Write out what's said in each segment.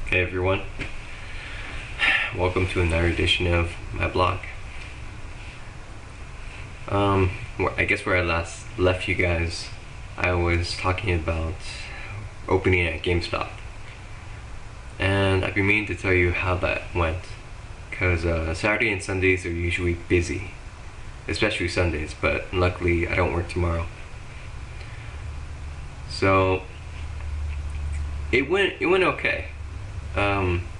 Hey everyone, welcome to another edition of my blog. I guess where I last left you guys, I was talking about opening at GameStop. And I've been meaning to tell you how that went. Because Saturday and Sundays are usually busy, especially Sundays, but luckily I don't work tomorrow. So, it went okay.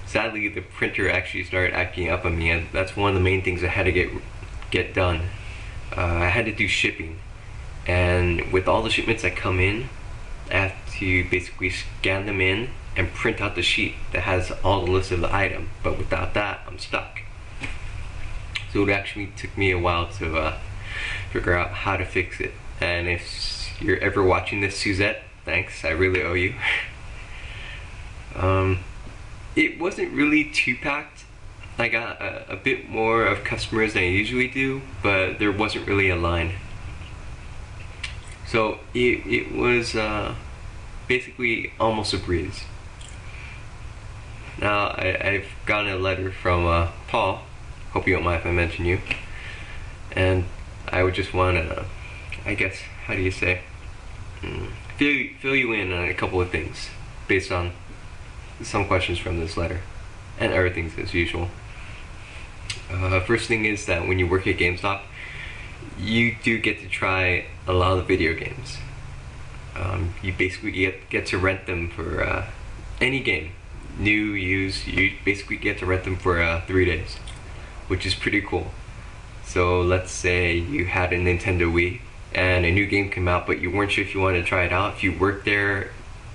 Sadly, the printer actually started acting up on me, and that's one of the main things I had to get done. I had to do shipping, and with all the shipments that come in, I have to basically scan them in and print out the sheet that has all the lists of the item. But without that, I'm stuck. So it actually took me a while to figure out how to fix it. And if you're ever watching this, Suzette, thanks. I really owe you. It wasn't really too packed. I got a bit more of customers than I usually do, but there wasn't really a line. So it was basically almost a breeze. Now I've gotten a letter from Paul. Hope you don't mind if I mention you. And I would just want to, I guess, how do you say, fill you in on a couple of things based on some questions from this letter, and everything's as usual. First thing is that when you work at GameStop, you do get to try a lot of video games. You basically get to rent them for any game, new, used. You basically get to rent them for 3 days, which is pretty cool. So let's say you had a Nintendo Wii and a new game came out, but you weren't sure if you wanted to try it out. If you worked there,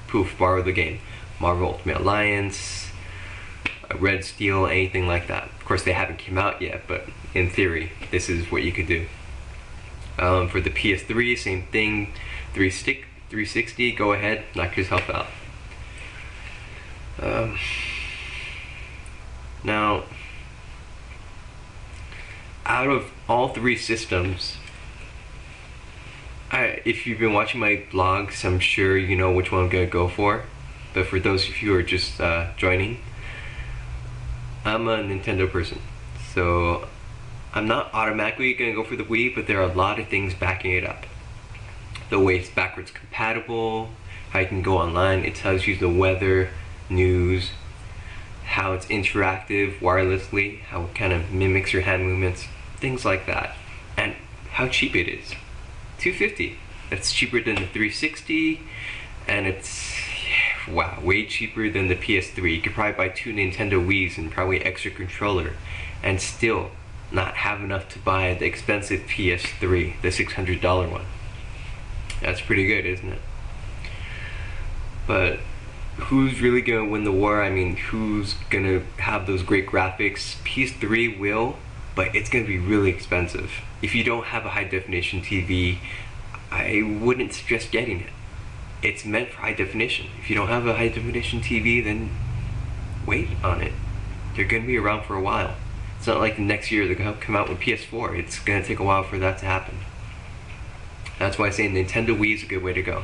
poof, borrow the game. Marvel Ultimate Alliance, Red Steel, anything like that. Of course, they haven't come out yet, but in theory, this is what you could do. For the PS3, same thing. 360, go ahead, knock yourself out. Now, out of all 3 systems, if you've been watching my blogs, I'm sure you know which one I'm gonna go for. But for those of you who are just joining, I'm a Nintendo person, so I'm not automatically going to go for the Wii, but there are a lot of things backing it up. The way it's backwards compatible, how you can go online, it tells you the weather, news, how it's interactive wirelessly, how it kind of mimics your hand movements, things like that, and how cheap it is. $250. That's cheaper than the 360, and it's wow, way cheaper than the PS3. You could probably buy 2 Nintendo Wiis and probably extra controller and still not have enough to buy the expensive PS3, the $600 one. That's pretty good, isn't it? But who's really gonna win the war? I mean, who's gonna have those great graphics? PS3 will, but it's gonna be really expensive. If you don't have a high definition TV, I wouldn't suggest getting it. It's meant for high definition. If you don't have a high definition TV, then wait on it. They're gonna be around for a while. It's not like the next year they're gonna come out with PS4. It's gonna take a while for that to happen. That's why I say Nintendo Wii is a good way to go.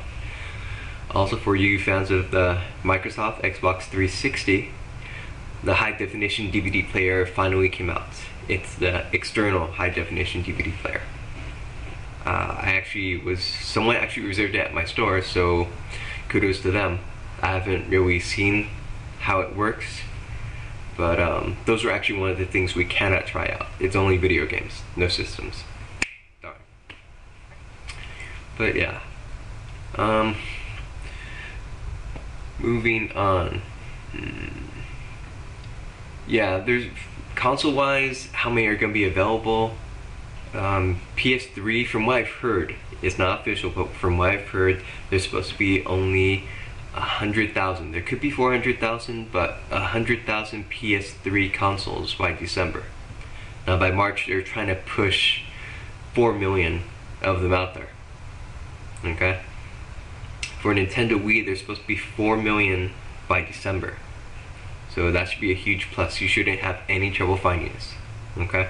Also, for you fans of the Microsoft Xbox 360, the high definition DVD player finally came out. It's the external high definition DVD player. Someone actually reserved it at my store, so kudos to them. I haven't really seen how it works, but those are actually one of the things we cannot try out. It's only video games, no systems. Darn. But yeah. Moving on. Yeah, there's console-wise, how many are going to be available? PS3, from what I've heard, it's not official, but from what I've heard, there's supposed to be only 100,000. There could be 400,000, but 100,000 PS3 consoles by December. Now by March, they're trying to push 4 million of them out there. Okay? For Nintendo Wii, there's supposed to be 4 million by December. So that should be a huge plus. You shouldn't have any trouble finding this. Okay?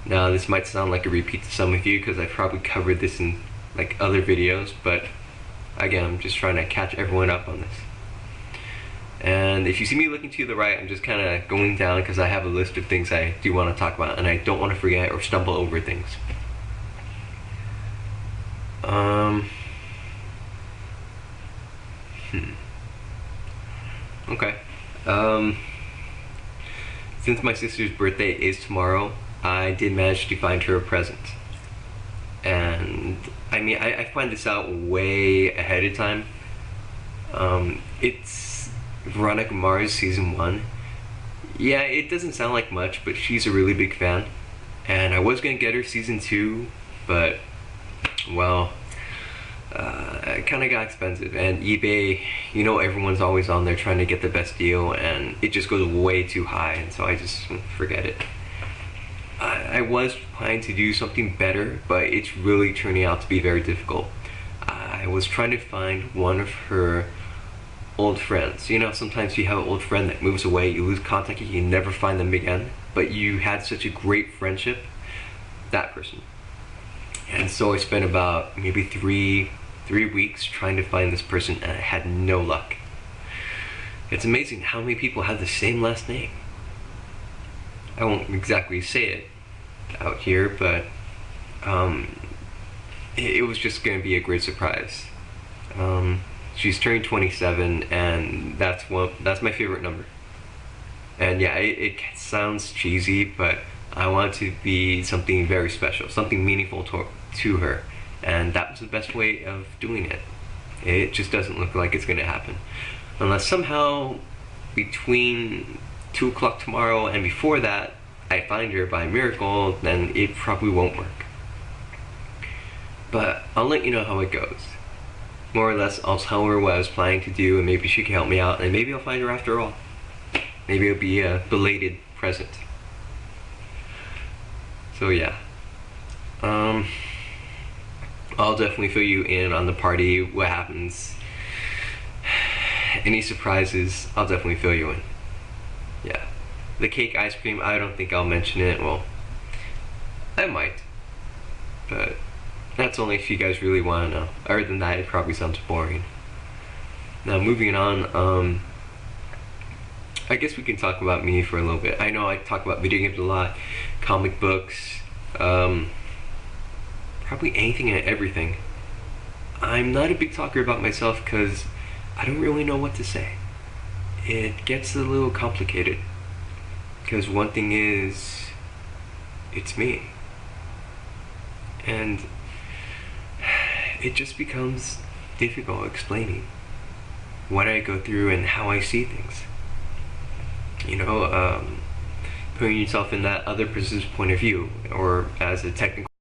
Now this might sound like a repeat to some of you because I've probably covered this in like other videos, but again, I'm just trying to catch everyone up on this. And if you see me looking to the right, I'm just kind of going down because I have a list of things I do want to talk about, and I don't want to forget or stumble over things. Okay. Since my sister's birthday is tomorrow, I did manage to find her a present. And I mean, I find this out way ahead of time. It's Veronica Mars season 1. Yeah, it doesn't sound like much, but she's a really big fan. And I was gonna get her season 2, but well, it kind of got expensive. And eBay, you know, everyone's always on there trying to get the best deal, and it just goes way too high, and so I just forget it. I was planning to do something better, but it's really turning out to be very difficult. I was trying to find one of her old friends. You know, sometimes you have an old friend that moves away, you lose contact, you can never find them again, but you had such a great friendship. That person. And so I spent about maybe three weeks trying to find this person, and I had no luck. It's amazing how many people have the same last name. I won't exactly say it out here, but it was just going to be a great surprise. She's turning 27, and that's my favorite number. And yeah, it sounds cheesy, but I want it to be something very special, something meaningful to her, and that was the best way of doing it. It just doesn't look like it's going to happen unless somehow between 2 o'clock tomorrow and before that I find her by miracle. Then it probably won't work, but I'll let you know how it goes. More or less, I'll tell her what I was planning to do, and maybe she can help me out, and maybe I'll find her after all. Maybe it'll be a belated present. So yeah, I'll definitely fill you in on the party, what happens, any surprises, I'll definitely fill you in. Yeah. The cake, ice cream, I don't think I'll mention it. Well, I might, but that's only if you guys really want to know. Other than that, it probably sounds boring. Now moving on, I guess we can talk about me for a little bit. I know I talk about video games a lot, comic books, probably anything and everything. I'm not a big talker about myself because I don't really know what to say. It gets a little complicated because one thing is, it's me. And it just becomes difficult explaining what I go through and how I see things. You know, putting yourself in that other person's point of view, or as a technical